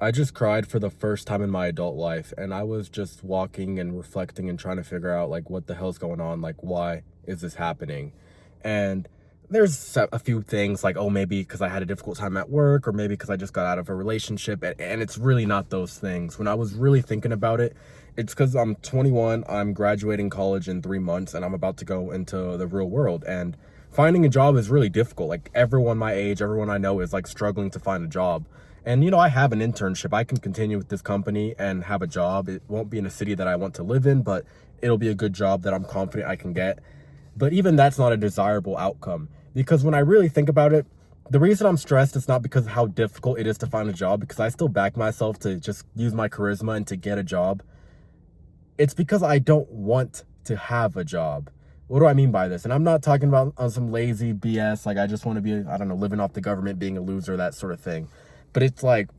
I just cried for the first time in my adult life, and I was just walking and reflecting and trying to figure out like what the hell's going on, like why is this happening? And there's a few things like, oh, maybe because I had a difficult time at work, or maybe because I just got out of a relationship, and it's really not those things. When I was really thinking about it, it's because I'm 21, I'm graduating college in 3 months, and I'm about to go into the real world. And finding a job is really difficult. Like everyone my age, everyone I know is like struggling to find a job. And I have an internship. I can continue with this company and have a job. It won't be in a city that I want to live in, but it'll be a good job that I'm confident I can get. But even that's not a desirable outcome, because when I really think about it, the reason I'm stressed is not because of how difficult it is to find a job, because I still back myself to just use my charisma and to get a job. It's because I don't want to have a job. What do I mean by this? And I'm not talking about on some lazy BS, like I just want to be, I don't know, living off the government, being a loser, that sort of thing. But it's like,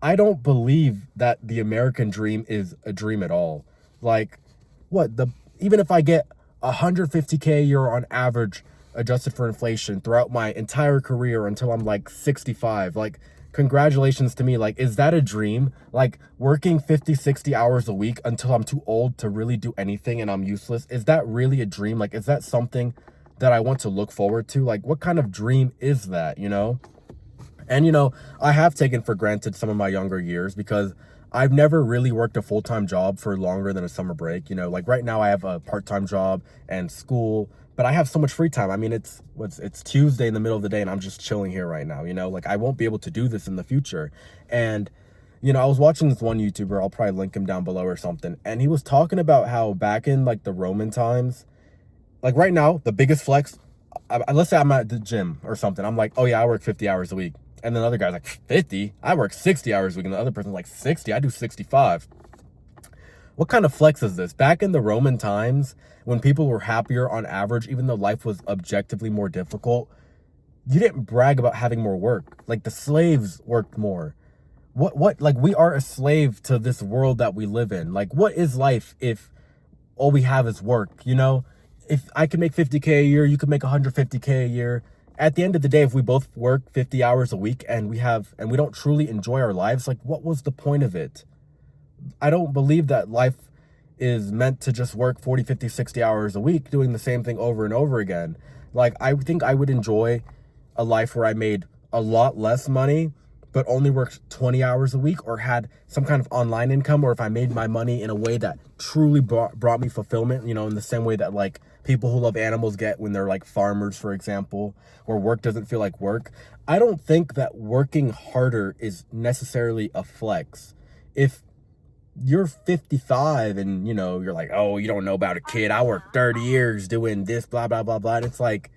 I don't believe that the American dream is a dream at all. Like, what the even if I get 150K a year on average, adjusted for inflation, throughout my entire career until I'm like 65, like, congratulations to me. Like, is that a dream? Like, working 50, 60 hours a week until I'm too old to really do anything and I'm useless, is that really a dream? Like, is that something that I want to look forward to? Like, what kind of dream is that? And I have taken for granted some of my younger years, because I've never really worked a full-time job for longer than a summer break. Like right now I have a part-time job and school, but I have so much free time. I mean, it's Tuesday in the middle of the day and I'm just chilling here right now. Like I won't be able to do this in the future. And I was watching this one YouTuber, I'll probably link him down below or something, and he was talking about how back in like the Roman times, like right now, the biggest flex, let's say I'm at the gym or something. I'm like, oh yeah, I work 50 hours a week. And then the other guy's like, 50? I work 60 hours a week. And the other person's like, 60? I do 65. What kind of flex is this? Back in the Roman times, when people were happier on average, even though life was objectively more difficult, you didn't brag about having more work. Like the slaves worked more. Like we are a slave to this world that we live in. Like, what is life if all we have is work? If I can make 50K a year, you could make 150K a year. At the end of the day, if we both work 50 hours a week and we don't truly enjoy our lives, like what was the point of it? I don't believe that life is meant to just work 40, 50, 60 hours a week doing the same thing over and over again. Like, I think I would enjoy a life where I made a lot less money but only worked 20 hours a week, or had some kind of online income, or if I made my money in a way that truly brought me fulfillment, in the same way that like people who love animals get when they're like farmers, for example, where work doesn't feel like work. I don't think that working harder is necessarily a flex. If you're 55 and you're like, oh, you don't know about a kid, I worked 30 years doing this, blah blah blah blah, and it's like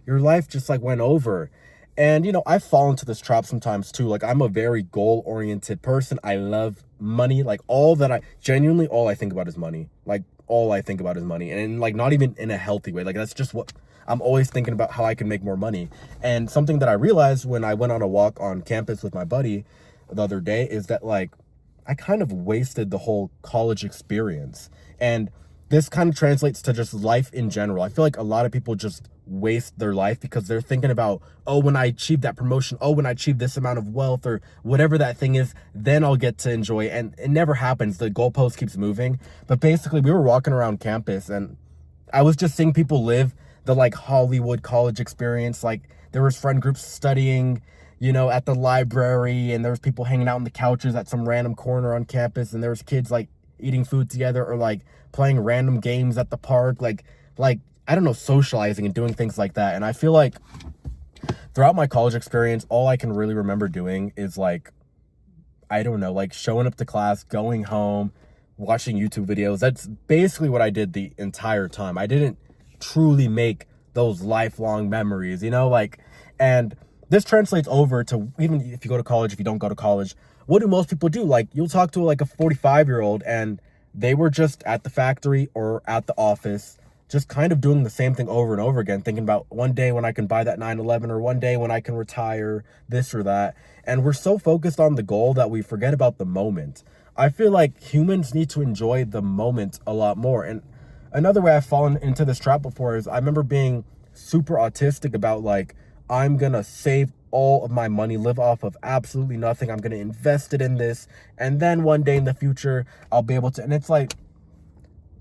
your life just like went over. And I fall into this trap sometimes too. Like, I'm a very goal oriented person. I love money. Like, all I think about is money. Like, all I think about is money, and like not even in a healthy way. Like, that's just what I'm always thinking about, how I can make more money. And something that I realized when I went on a walk on campus with my buddy the other day is that like I kind of wasted the whole college experience. And this kind of translates to just life in general. I feel like a lot of people just waste their life because they're thinking about, oh, when I achieve that promotion, oh, when I achieve this amount of wealth or whatever that thing is, then I'll get to enjoy it. And it never happens. The goalpost keeps moving. But basically, we were walking around campus and I was just seeing people live the like Hollywood college experience. Like, there was friend groups studying, at the library, and there was people hanging out on the couches at some random corner on campus, and there was kids like eating food together, or like playing random games at the park, like I don't know, socializing and doing things like that. And I feel like throughout my college experience, all I can really remember doing is like, I don't know, like showing up to class, going home, watching YouTube videos. That's basically what I did the entire time. I didn't truly make those lifelong memories, and this translates over to even if you go to college, if you don't go to college, what do most people do? Like, you'll talk to like a 45-year-old and they were just at the factory or at the office, just kind of doing the same thing over and over again, thinking about one day when I can buy that 911, or one day when I can retire, this or that. And we're so focused on the goal that we forget about the moment. I feel like humans need to enjoy the moment a lot more. And another way I've fallen into this trap before is I remember being super autistic about like, I'm gonna save all of my money, live off of absolutely nothing. I'm going to invest it in this. And then one day in the future, I'll be able to. And it's like,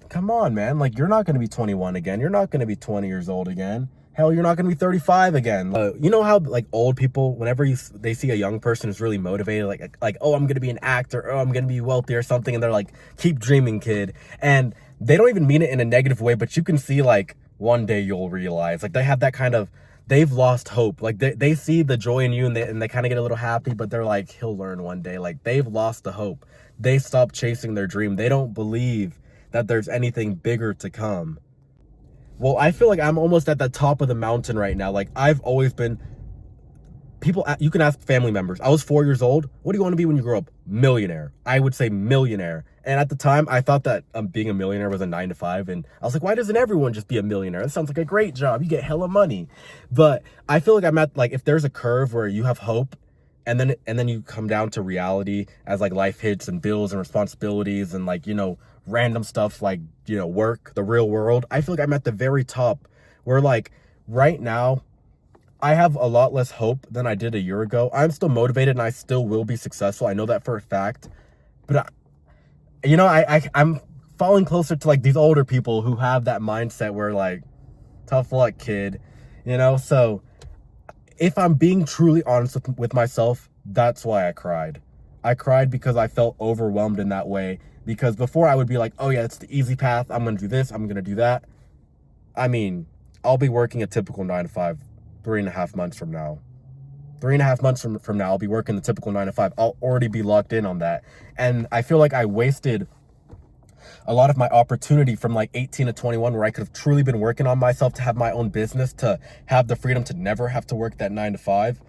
come on, man. Like, you're not going to be 21 again. You're not going to be 20 years old again. Hell, you're not going to be 35 again. You know how, like, old people, whenever they see a young person who's really motivated, like, oh, I'm going to be an actor, oh, I'm going to be wealthy or something, and they're like, keep dreaming, kid. And they don't even mean it in a negative way, but you can see, like, one day you'll realize, like, they have that kind of, they've lost hope. Like, they see the joy in you, and they kind of get a little happy, but they're like, he'll learn one day. Like, they've lost the hope. They stopped chasing their dream. They don't believe that there's anything bigger to come. Well, I feel like I'm almost at the top of the mountain right now. Like, I've always been, you can ask family members. I was 4 years old. What do you want to be when you grow up? Millionaire. I would say millionaire. And at the time, I thought that being a millionaire was a 9 to 5. And I was like, why doesn't everyone just be a millionaire? That sounds like a great job. You get hella money. But I feel like I'm at, like, if there's a curve where you have hope, and then you come down to reality as, like, life hits and bills and responsibilities and, like, you know, random stuff like, you know, work, the real world. I feel like I'm at the very top where, like, right now I have a lot less hope than I did a year ago. I'm still motivated and I still will be successful. I know that for a fact. But I'm falling closer to, like, these older people who have that mindset where, like, tough luck, kid, you know? So if I'm being truly honest with myself, that's why I cried. I cried because I felt overwhelmed in that way. Because before I would be like, oh yeah, it's the easy path. I'm going to do this. I'm going to do that. I mean, I'll be working a typical 9 to 5, 3.5 months from now. 3.5 months from now, I'll be working the typical 9 to 5. I'll already be locked in on that. And I feel like I wasted a lot of my opportunity from, like, 18 to 21, where I could have truly been working on myself to have my own business, to have the freedom to never have to work that 9 to 5.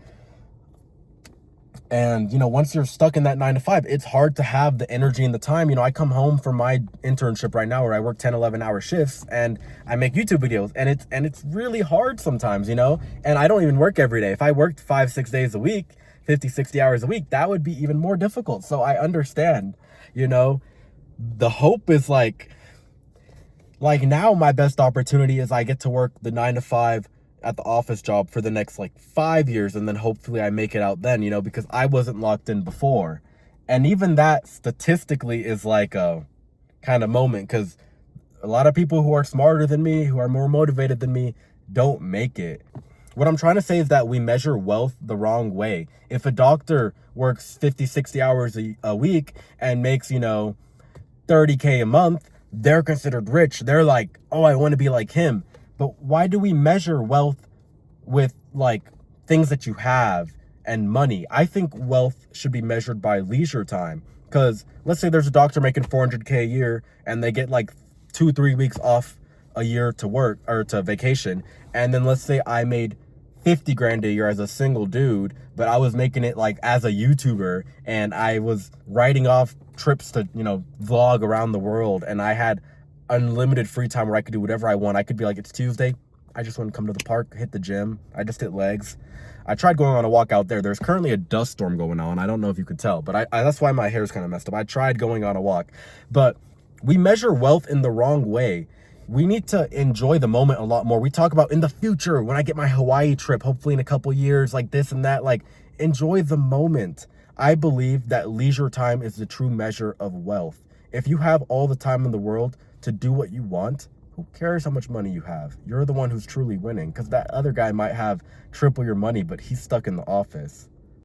And, you know, once you're stuck in that 9 to 5, it's hard to have the energy and the time. You know, I come home from my internship right now where I work 10, 11-hour shifts and I make YouTube videos, and it's really hard sometimes, you know, and I don't even work every day. If I worked 5-6 days a week, 50, 60 hours a week, that would be even more difficult. So I understand, you know, the hope is like now my best opportunity is I get to work the 9 to 5 at the office job for the next, like, 5 years, and then hopefully I make it out then, you know, because I wasn't locked in before. And even that statistically is like a kind of moment, because a lot of people who are smarter than me, who are more motivated than me, don't make it. What I'm trying to say is that we measure wealth the wrong way. If a doctor works 50, 60 hours a week and makes, you know, 30K a month, they're considered rich. They're like, oh, I want to be like him. But why do we measure wealth with, like, things that you have and money? I think wealth should be measured by leisure time. Because let's say there's a doctor making 400K a year and they get, like, 2-3 weeks off a year to work or to vacation. And then let's say I made 50 grand a year as a single dude, but I was making it, like, as a YouTuber, and I was writing off trips to, you know, vlog around the world, and I had unlimited free time where I could do whatever I want. I could be like, it's Tuesday, I just want to come to the park, hit the gym. I just hit legs. I tried going on a walk out there. There's currently a dust storm going on. I don't know if you could tell, but I that's why my hair's kind of messed up. I tried going on a walk, but we measure wealth in the wrong way. We need to enjoy the moment a lot more. We talk about in the future, when I get my Hawaii trip, hopefully in a couple years, like this and that, like, enjoy the moment. I believe that leisure time is the true measure of wealth. If you have all the time in the world to do what you want, who cares how much money you have? You're the one who's truly winning, because that other guy might have triple your money, but he's stuck in the office.